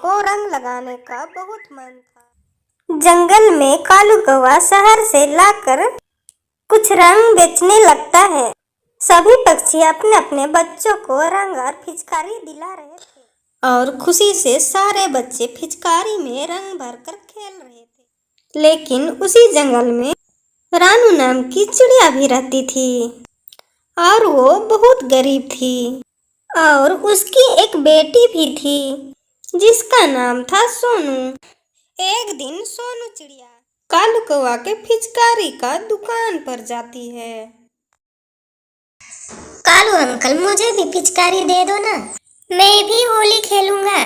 को रंग लगाने का बहुत मन था। जंगल में कालू कौवा शहर से लाकर कुछ रंग बेचने लगता है। सभी पक्षी अपने अपने बच्चों को रंग और पिचकारी दिला रहे थे और खुशी से सारे बच्चे पिचकारी में रंग भरकर खेल रहे थे। लेकिन उसी जंगल में रानू नाम की चिड़िया भी रहती थी और वो बहुत गरीब थी और उसकी एक बेटी भी थी जिसका नाम था सोनू। एक दिन सोनू चिड़िया कालू कौवा के पिचकारी का दुकान पर जाती है। कालू अंकल, मुझे भी पिचकारी दे दो ना, मैं भी होली खेलूंगा।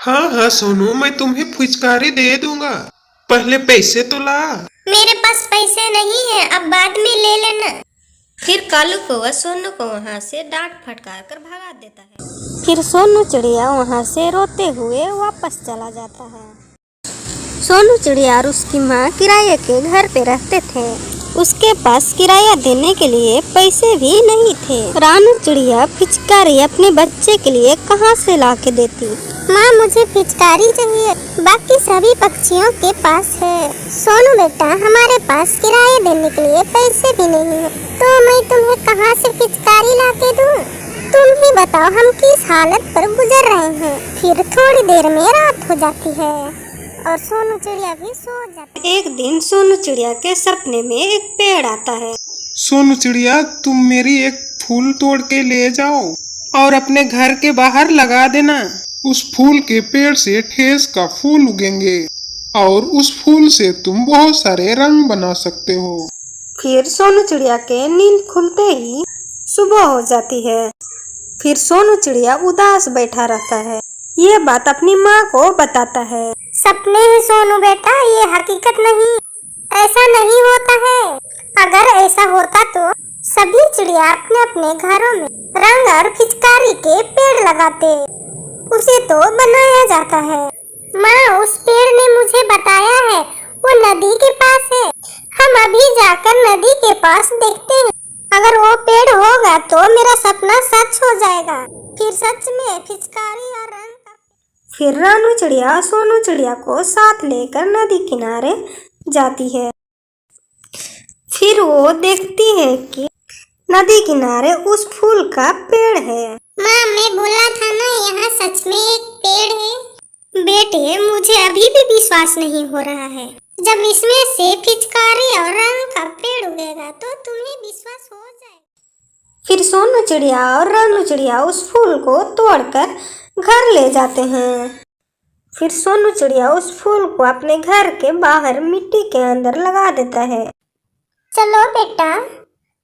हाँ हाँ सोनू, मैं तुम्हें पिचकारी दे दूंगा, पहले पैसे तो ला। मेरे पास पैसे नहीं है, अब बाद में ले लेना। फिर कालू कौवा सोनू को वहाँ से डांट फटकार कर भगा देता है। फिर सोनू चिड़िया वहाँ से रोते हुए वापस चला जाता है। सोनू चिड़िया और उसकी माँ किराए के घर पे रहते थे। उसके पास किराया देने के लिए पैसे भी नहीं थे। रानू चिड़िया पिचकारी अपने बच्चे के लिए कहाँ से ला के देती। माँ, मुझे पिचकारी चाहिए, बाकी सभी पक्षियों के पास है। सोनू बेटा, हमारे पास किराया देने के लिए पैसे भी नहीं है, तो मैं तुम्हें कहाँ से पिचकारी ला के दूँ? तुम ही बताओ, हम किस हालत पर गुजर रहे हैं। फिर थोड़ी देर में रात हो जाती है और सोनू चिड़िया भी सो जाता है। एक दिन सोनू चिड़िया के सपने में एक पेड़ आता है। सोनू चिड़िया, तुम मेरी एक फूल तोड़ के ले जाओ और अपने घर के बाहर लगा देना। उस फूल के पेड़ से ठेस का फूल उगेंगे और उस फूल से तुम बहुत सारे रंग बना सकते हो। फिर सोनू चिड़िया के नींद खुलते ही सुबह हो जाती है। फिर सोनू चिड़िया उदास बैठा रहता है। ये बात अपनी माँ को बताता है। सपने हैं सोनू बेटा, ये हकीकत नहीं, ऐसा नहीं होता है। अगर ऐसा होता तो सभी चिड़िया अपने अपने घरों में रंग और पिचकारी के पेड़ लगाते। उसे तो बनाया जाता है। माँ, उस पेड़ ने मुझे बताया है वो नदी के पास है। हम अभी जाकर नदी के पास देखते हैं। अगर वो पेड़ होगा तो मेरा सपना सच हो जाएगा। फिर सच में पिचकारी और रंग। फिर रानू चिड़िया सोनू चिड़िया को साथ लेकर नदी किनारे जाती है। फिर वो देखती है कि नदी किनारे उस फूल का पेड़ है। माँ, मैं बोला था ना, यहाँ सच में एक पेड़ है। बेटे, मुझे अभी भी विश्वास नहीं हो रहा है। जब इसमें से पिचकारी और रंग का पेड़ उगेगा तो तुम्हें विश्वास हो जाएगा। फिर सोनू चिड़िया और रानू चिड़िया उस फूल को तोड़कर घर ले जाते हैं। फिर सोनू चिड़िया उस फूल को अपने घर के बाहर मिट्टी के अंदर लगा देता है। चलो बेटा,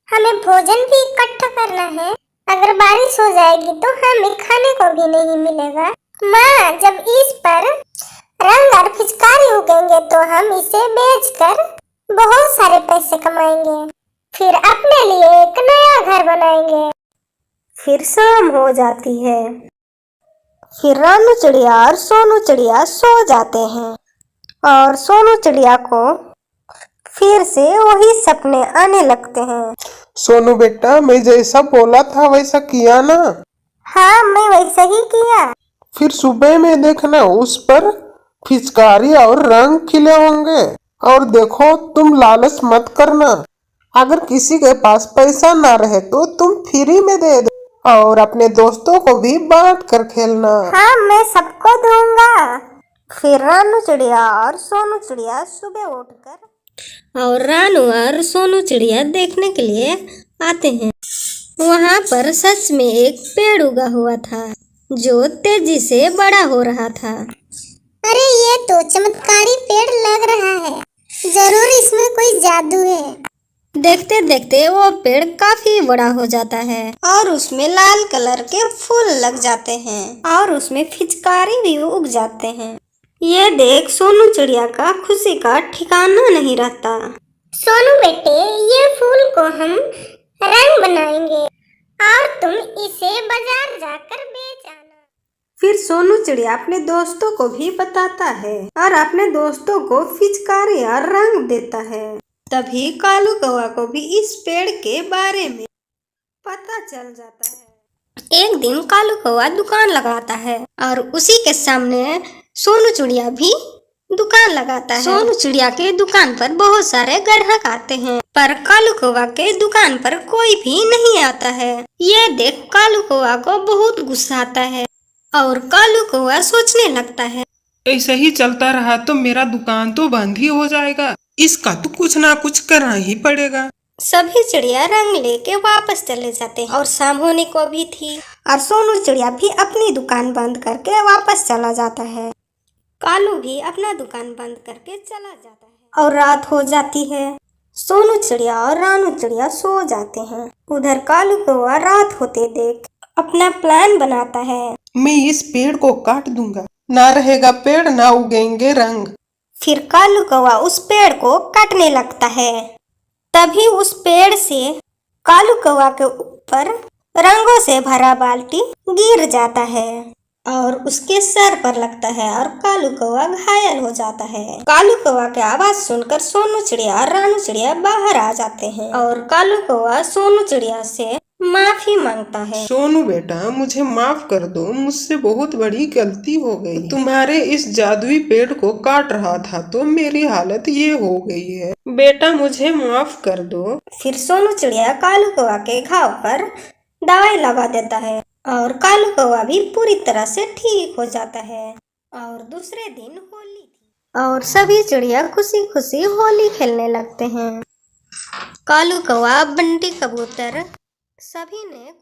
हमें भोजन भी इकट्ठा करना है। अगर बारिश हो जाएगी तो हमें खाने को भी नहीं मिलेगा। माँ, जब इस पर रंग और पिचकारी उगेंगे तो हम इसे बेचकर बहुत सारे पैसे कमाएंगे। फिर अपने लिए एक नया घर बनाएंगे। फिर शाम हो जाती है। फिर रानू चिड़िया और सोनू चिड़िया सो जाते हैं और सोनू चिड़िया को फिर से वही सपने आने लगते हैं। सोनू बेटा, मैं जैसा बोला था वैसा किया ना? हाँ, मैं वैसा ही किया। फिर सुबह में देखना उस पर पिचकारी और रंग खिले होंगे। और देखो, तुम लालच मत करना। अगर किसी के पास पैसा ना रहे तो तुम फ्री में दे दो और अपने दोस्तों को भी बांट कर खेलना। हाँ, मैं सबको दूंगा। फिर रानू चिड़िया और सोनू चिड़िया सुबह उठकर और रानू और सोनू चिड़िया देखने के लिए आते हैं। वहाँ पर सच में एक पेड़ उगा हुआ था जो तेजी से बड़ा हो रहा था। अरे, ये तो चमत्कारी पेड़ लग रहा है। जरूर इसमें कोई जादू है। देखते देखते वो पेड़ काफी बड़ा हो जाता है और उसमें लाल कलर के फूल लग जाते हैं और उसमें पिचकारी भी उग जाते हैं। ये देख सोनू चिड़िया का खुशी का ठिकाना नहीं रहता। सोनू बेटे, ये फूल को हम रंग बनाएंगे और तुम इसे बाजार जाकर बेच आना। फिर सोनू चिड़िया अपने दोस्तों को भी बताता है और अपने दोस्तों को पिचकारी और रंग देता है। तभी कालू कौवा को भी इस पेड़ के बारे में पता चल जाता है। एक दिन कालू कौवा दुकान लगाता है और उसी के सामने सोनू चिड़िया भी दुकान लगाता है। सोनू चिड़िया के दुकान पर बहुत सारे ग्राहक आते हैं, पर कालू कौवा के दुकान पर कोई भी नहीं आता है। ये देख कालू कौवा को बहुत गुस्सा आता है और कालू कौवा सोचने लगता है, ऐसे ही चलता रहा तो मेरा दुकान तो बंद ही हो जाएगा। इसका तो कुछ ना कुछ करना ही पड़ेगा। सभी चिड़िया रंग लेके वापस चले जाते हैं और शाम होने को भी थी और सोनू चिड़िया भी अपनी दुकान बंद करके वापस चला जाता है। कालू भी अपना दुकान बंद करके चला जाता है और रात हो जाती है। सोनू चिड़िया और रानू चिड़िया सो जाते हैं। उधर कालू कौवा रात होते देख अपना प्लान बनाता है। मैं इस पेड़ को काट दूंगा, ना रहेगा पेड़ ना उगेंगे रंग। फिर कालू कौवा उस पेड़ को काटने लगता है। तभी उस पेड़ से कालू कौवा के ऊपर रंगों से भरा बाल्टी गिर जाता है और उसके सर पर लगता है और कालू कौवा घायल हो जाता है। कालू कौवा की आवाज सुनकर सोनू चिड़िया और रानू चिड़िया बाहर आ जाते हैं और कालू कौवा सोनू चिड़िया से माफी मांगता है। सोनू बेटा, मुझे माफ कर दो, मुझसे बहुत बड़ी गलती हो गई। तुम्हारे इस जादुई पेड़ को काट रहा था तो मेरी हालत ये हो गई है। बेटा मुझे माफ कर दो। फिर सोनू चिड़िया कालू कौवा के घाव पर दवाई लगा देता है और कालू कौवा भी पूरी तरह से ठीक हो जाता है। और दूसरे दिन होली थी और सभी चिड़िया खुशी खुशी होली खेलने लगते हैं। कालू कौवा, बंटी कबूतर सभी ने